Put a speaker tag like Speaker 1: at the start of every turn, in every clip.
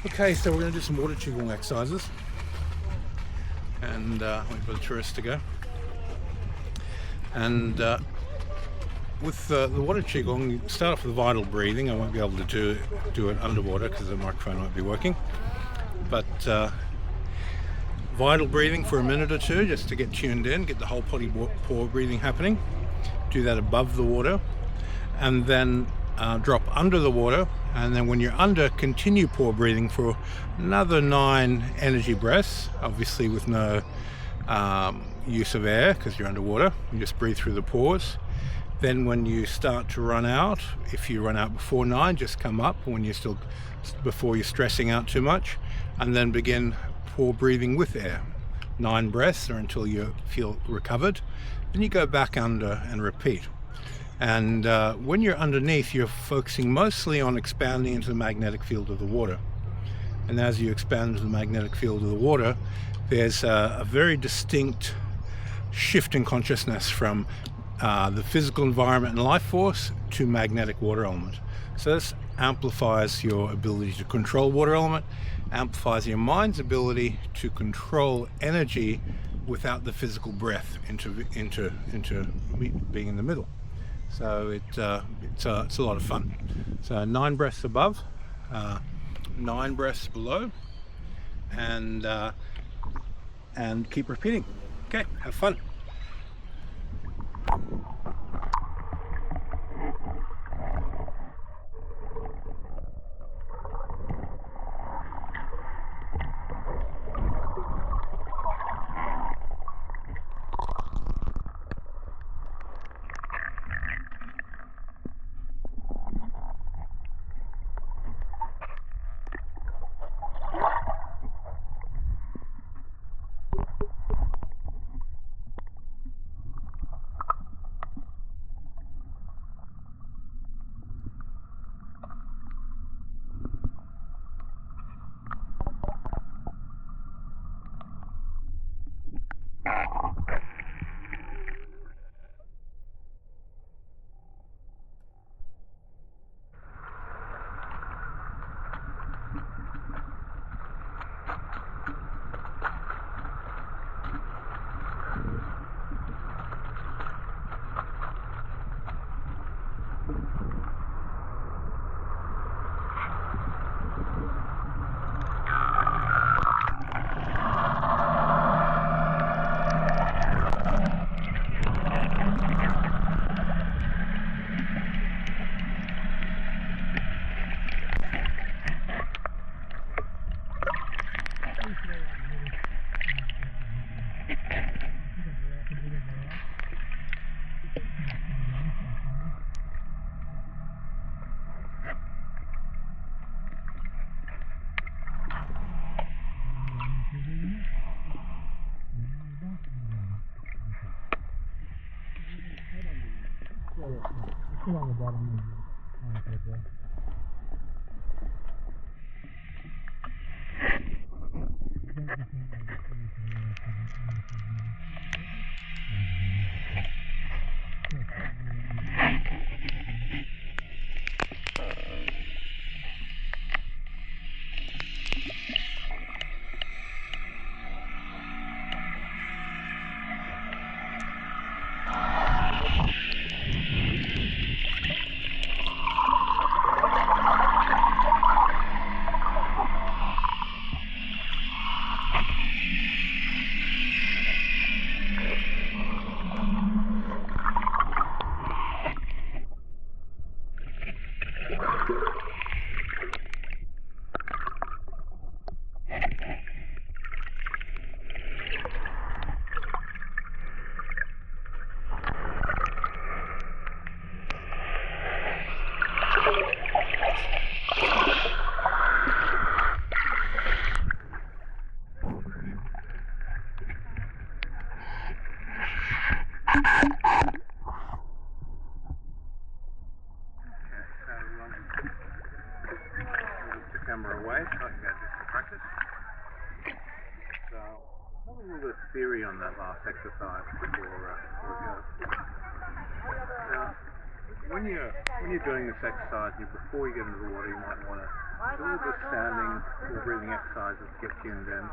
Speaker 1: Okay, so we're going to do some water qigong exercises, and wait for the tourists to go. And with the water qigong, you start off with vital breathing. I won't be able to do it underwater because the microphone won't be working. But vital breathing for a minute or two, just to get tuned in, get the whole body pore breathing happening. Do that above the water, and then drop under the water, and then when you're under, continue pore breathing for another 9 energy breaths, obviously with no use of air because you're underwater. You just breathe through the pores. Then when you start to run out, if you run out before 9, just come up before you're stressing out too much, and then begin pore breathing with air. 9 breaths, or until you feel recovered. Then you go back under and repeat. And when you're underneath, you're focusing mostly on expanding into the magnetic field of the water. And as you expand into the magnetic field of the water, there's a very distinct shift in consciousness from the physical environment and life force to magnetic water element. So this amplifies your ability to control water element, amplifies your mind's ability to control energy without the physical breath into being in the middle. So it's a lot of fun. So 9 breaths above, 9 breaths below, and keep repeating. Okay, have fun. On the bottom of the camera away so I can go do some practice. So, have a little bit of theory on that last exercise before we go. Now, when you're doing this exercise, before you get into the water, you might want to do all the standing or breathing exercises to get tuned in.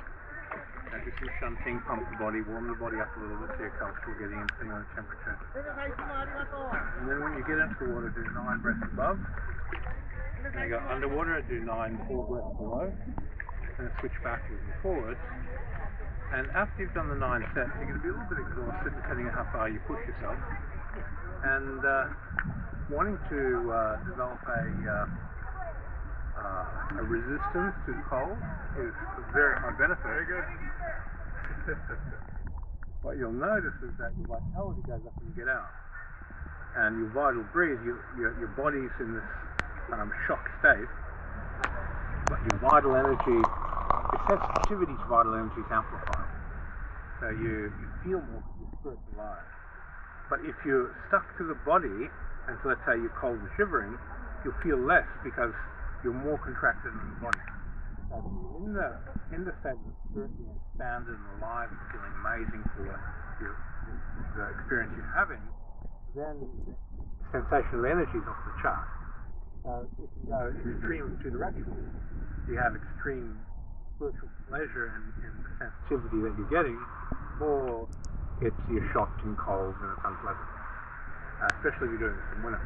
Speaker 1: Do some shunting, pump the body, warm the body up a little bit so you're comfortable getting into the temperature. And then when you get into the water, do 9 breaths above. Then you go underwater, do 9 full breaths below. And switch backwards and forwards. And after you've done the 9 sets, you're going to be a little bit exhausted depending on how far you push yourself. And wanting to develop a resistance to the cold is a very high benefit. Very good. What you'll notice is that your vitality goes up when you get out. And your vital breathe, your body's in this shock state, but your vital energy, your sensitivity to vital energy is amplified. So you feel more because your spirit's alive. But if you're stuck to the body, and so let's say you're cold and shivering, you'll feel less because you're more contracted in the body. So in the state of the spirit being expanded and alive and feeling amazing for the experience you're having, then sensational energy is off the chart. So it can go extreme in 2 directions. You have extreme spiritual pleasure in the sensitivity that you're getting, or you're shocked and cold and it's unpleasant, especially if you're doing this in winter.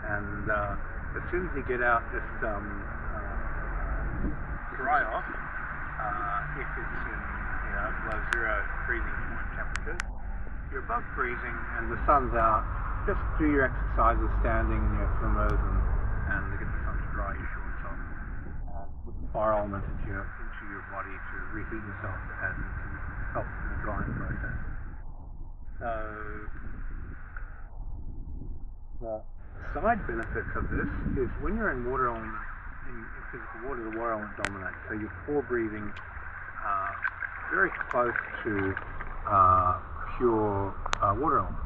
Speaker 1: And as soon as you get out, just dry off. If it's in below 0 freezing point temperatures, you're above freezing and the sun's out, just do your exercises standing in your swimmers and get the sun to dry your shorts off. Put the fire element into your body to reheat yourself and to help in the drying process. So the side benefits of this is when you're in water element, in physical water, the water element dominates. So your pore breathing very close to pure water element.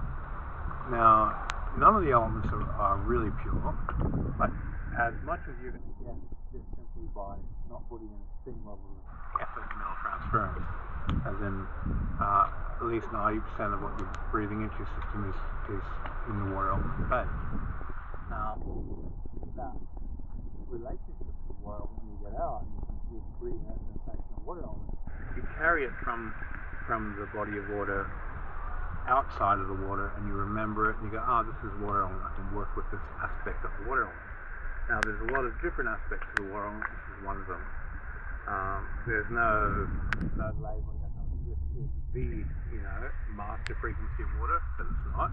Speaker 1: Now, none of the elements are really pure, but as much as you're going to get just simply by not putting an extreme level of effort mental transference, as in at least 90% of what you're breathing into your system is in the water element phase. Now, that relationship to the water when you get out and you're breathing that sensation of water element, you carry it from the body of water outside of the water and you remember it and you go, this is water element, I can work with this aspect of the water element. Now there's a lot of different aspects to the water element, this is one of them. There's no labeling of this is the master frequency of water, because it's not,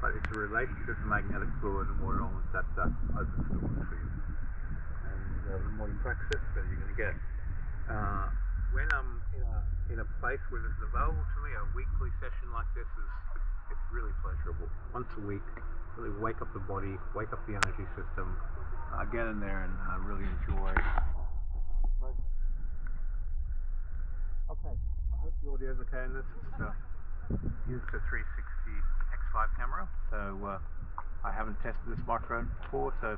Speaker 1: but it's a relationship to magnetic fluid and water element that opens doors for you. And the more you practice it, the better you're going to get. When I'm in a place where this is available to me, a weekly session like this it's really pleasurable. Once a week, really wake up the body, wake up the energy system, get in there and really enjoy the process. Okay, I hope the audio is okay in this. It's Insta360 X5 camera, so I haven't tested this microphone before, so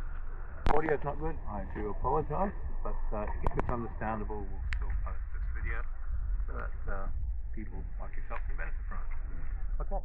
Speaker 1: audio is not good. I do apologize, but if it's understandable, we'll still post this video so that people like yourself can benefit from it. Okay.